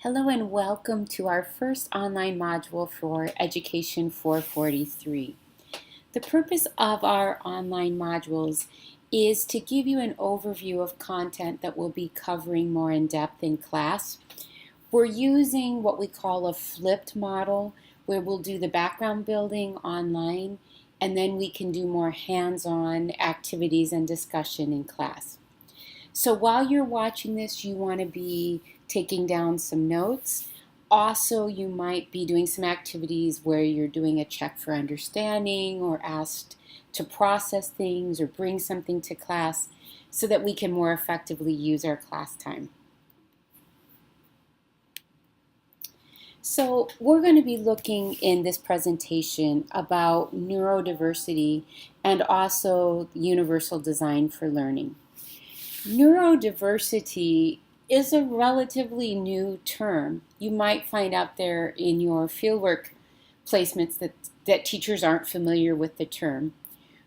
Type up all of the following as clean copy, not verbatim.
Hello and welcome to our first online module for Education 443. The purpose of our online modules is to give you an overview of content that we'll be covering more in depth in class. We're using what we call a flipped model, where we'll do the background building online and then we can do more hands-on activities and discussion in class. So while you're watching this, you want to be taking down some notes. Also, you might be doing some activities where you're doing a check for understanding or asked to process things or bring something to class so that we can more effectively use our class time. So we're going to be looking in this presentation about neurodiversity and also universal design for learning. Neurodiversity is a relatively new term. You might find out there in your fieldwork placements that teachers aren't familiar with the term.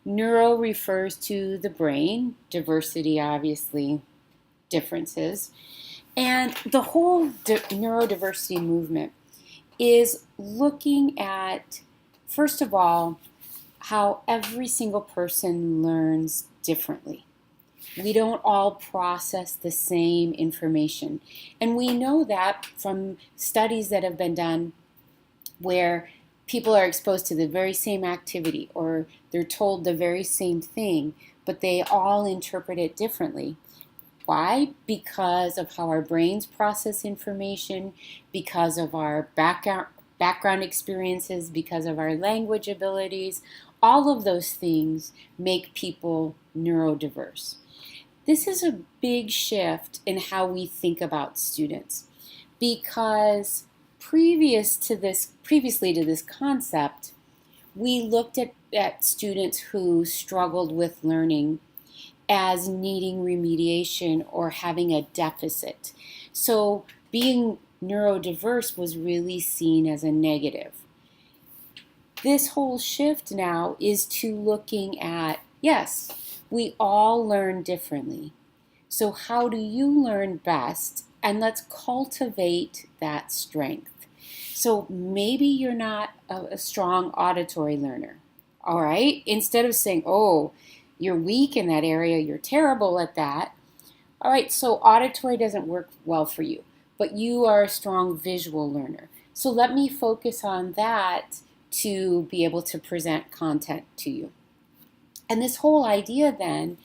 Neuro refers to the brain, diversity obviously, differences, and the whole neurodiversity movement is looking at, first of all, how every single person learns differently. We don't all process the same information. And we know that from studies that have been done where people are exposed to the very same activity or they're told the very same thing, but they all interpret it differently. Why? Because of how our brains process information, because of our background experiences, because of our language abilities. All of those things make people neurodiverse. This is a big shift in how we think about students, because previously to this concept, we looked at students who struggled with learning as needing remediation or having a deficit. So being neurodiverse was really seen as a negative. This whole shift now is to looking at, yes, we all learn differently. So how do you learn best? And let's cultivate that strength. So maybe you're not a strong auditory learner. All right? Instead of saying, oh, you're weak in that area, you're terrible at that. All right, so auditory doesn't work well for you, but you are a strong visual learner. So let me focus on that to be able to present content to you. And this whole idea then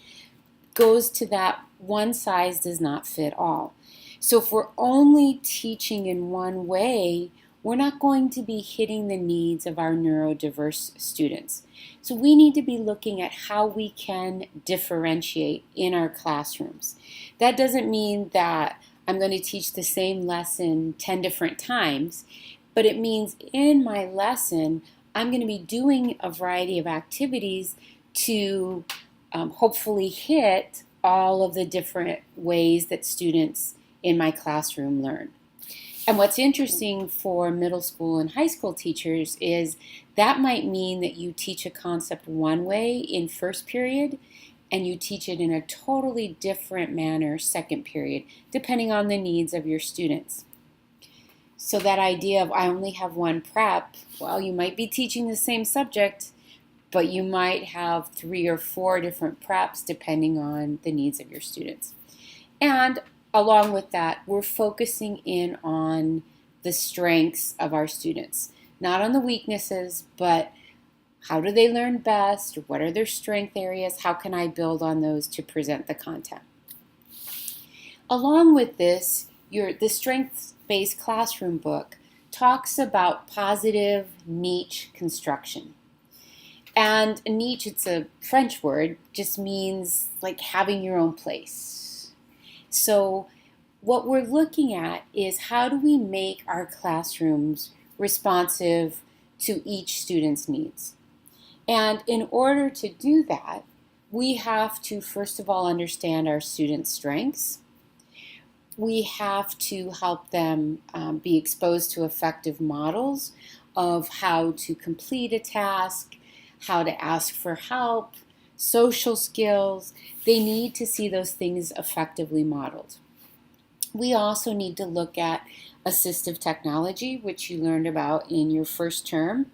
goes to that one size does not fit all. So if we're only teaching in one way, we're not going to be hitting the needs of our neurodiverse students. So we need to be looking at how we can differentiate in our classrooms. That doesn't mean that I'm going to teach the same lesson 10 different times, but it means in my lesson, I'm going to be doing a variety of activities to hopefully hit all of the different ways that students in my classroom learn. And what's interesting for middle school and high school teachers is that might mean that you teach a concept one way in first period and you teach it in a totally different manner second period, depending on the needs of your students. So that idea of I only have one prep, well, you might be teaching the same subject, but you might have 3 or 4 different preps depending on the needs of your students. And along with that, we're focusing in on the strengths of our students, not on the weaknesses, but how do they learn best? What are their strength areas? How can I build on those to present the content? Along with this, the strengths-based classroom book talks about positive niche construction. And niche, it's a French word, just means like having your own place. So what we're looking at is how do we make our classrooms responsive to each student's needs? And in order to do that, we have to first of all understand our students' strengths. We have to help them be exposed to effective models of how to complete a task, how to ask for help, social skills. They need to see those things effectively modeled. We also need to look at assistive technology, which you learned about in your first term.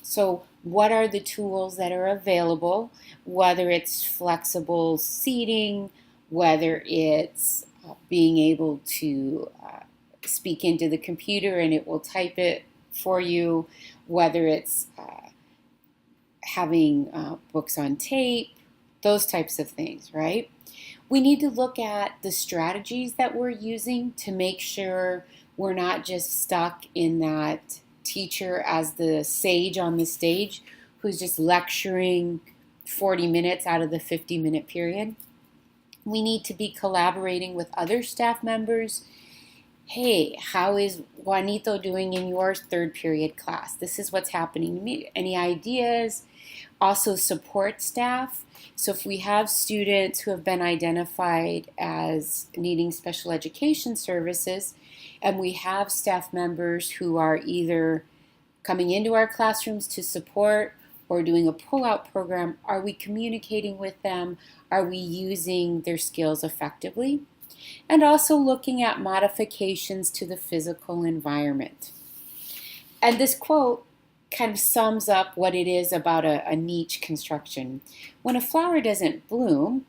So, what are the tools that are available, whether it's flexible seating, whether it's being able to speak into the computer and it will type it for you, whether it's having books on tape, those types of things, right? We need to look at the strategies that we're using to make sure we're not just stuck in that teacher as the sage on the stage who's just lecturing 40 minutes out of the 50-minute period. We need to be collaborating with other staff members. Hey, how is Juanito doing in your third period class? This is what's happening to me. Any ideas? Also, support staff. So if we have students who have been identified as needing special education services, and we have staff members who are either coming into our classrooms to support or doing a pull-out program, are we communicating with them? Are we using their skills effectively? And also looking at modifications to the physical environment. And this quote kind of sums up what it is about a niche construction. When a flower doesn't bloom,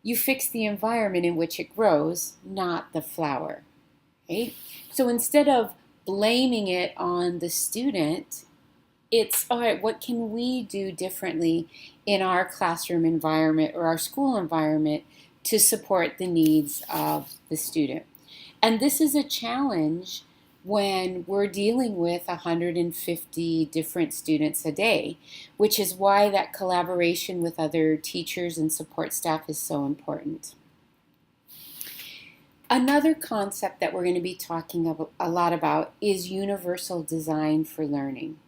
you fix the environment in which it grows, not the flower. Right? So instead of blaming it on the student, it's all right, what can we do differently in our classroom environment or our school environment to support the needs of the student? And this is a challenge when we're dealing with 150 different students a day, which is why that collaboration with other teachers and support staff is so important. Another concept that we're going to be talking a lot about is universal design for learning.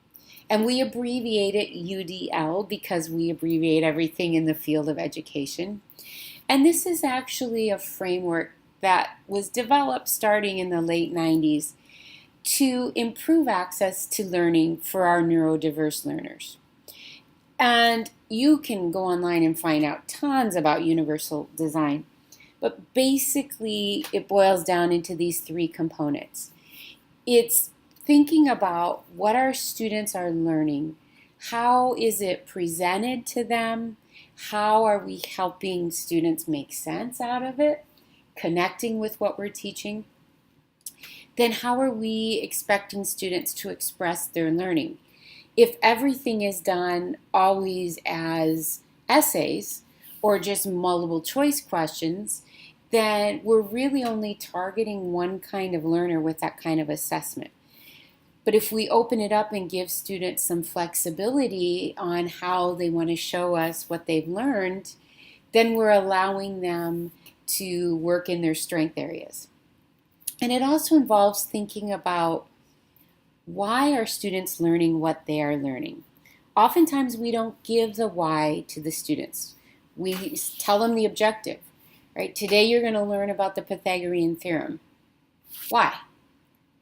And we abbreviate it UDL because we abbreviate everything in the field of education. And this is actually a framework that was developed starting in the late 90s to improve access to learning for our neurodiverse learners. And you can go online and find out tons about universal design. But basically, it boils down into these three components. It's thinking about what our students are learning. How is it presented to them? How are we helping students make sense out of it? Connecting with what we're teaching? Then how are we expecting students to express their learning? If everything is done always as essays or just multiple choice questions, then we're really only targeting one kind of learner with that kind of assessment. But if we open it up and give students some flexibility on how they want to show us what they've learned, then we're allowing them to work in their strength areas. And it also involves thinking about why are students learning what they are learning. Oftentimes we don't give the why to the students. We tell them the objective, right? Today you're going to learn about the Pythagorean theorem. Why?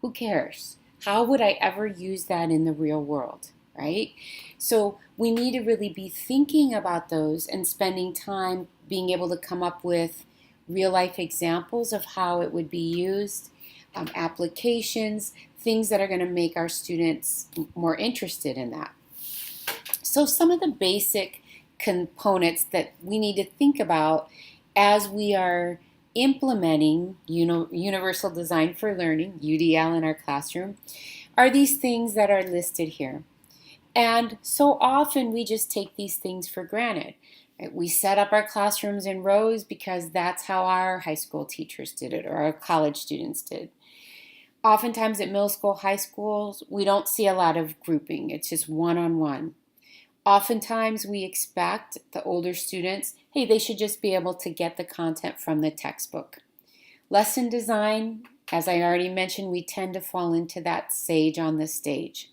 Who cares? How would I ever use that in the real world, right? So we need to really be thinking about those and spending time being able to come up with real life examples of how it would be used, applications, things that are going to make our students more interested in that. So some of the basic components that we need to think about as we are implementing universal design for learning, UDL, in our classroom are these things that are listed here. And so often we just take these things for granted. Right? We set up our classrooms in rows because that's how our high school teachers did it or our college students did. Oftentimes at middle school, high schools, we don't see a lot of grouping. It's just one-on-one. Oftentimes we expect the older students, hey, they should just be able to get the content from the textbook. Lesson design, as I already mentioned, we tend to fall into that sage on the stage.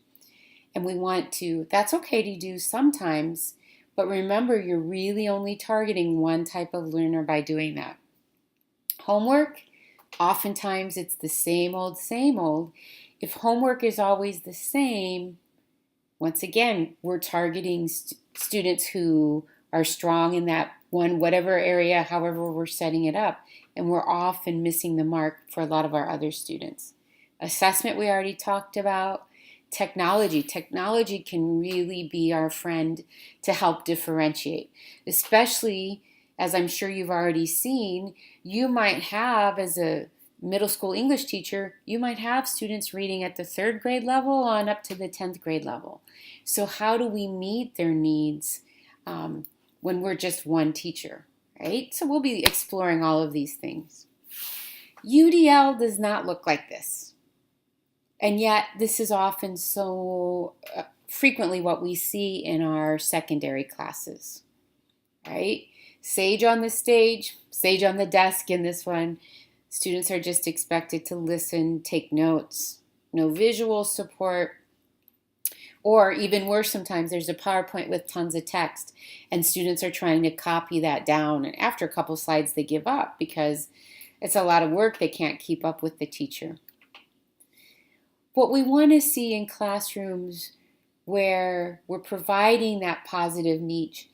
And we want to, that's okay to do sometimes, but remember you're really only targeting one type of learner by doing that. Homework, oftentimes it's the same old, same old. If homework is always the same, once again, we're targeting students who are strong in that one, whatever area, however we're setting it up. And we're often missing the mark for a lot of our other students. Assessment, we already talked about. Technology. Technology can really be our friend to help differentiate, especially as I'm sure you've already seen, you might have, as a middle school English teacher, you might have students reading at the 3rd grade level on up to the 10th grade level. So how do we meet their needs when we're just one teacher, right? So we'll be exploring all of these things. UDL does not look like this. And yet this is often so frequently what we see in our secondary classes, right? Sage on the stage, sage on the desk in this one. Students are just expected to listen, take notes, no visual support, or even worse, sometimes there's a PowerPoint with tons of text and students are trying to copy that down, and after a couple slides they give up because it's a lot of work, they can't keep up with the teacher. What we want to see in classrooms where we're providing that positive niche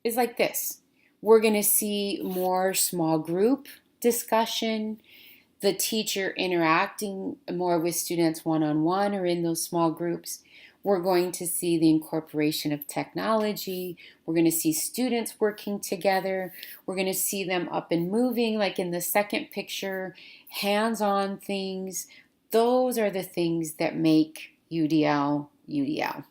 is like this. We're going to see more small group discussion, the teacher interacting more with students one-on-one or in those small groups. We're going to see the incorporation of technology. We're going to see students working together. We're going to see them up and moving, like in the second picture, hands-on things. Those are the things that make UDL UDL.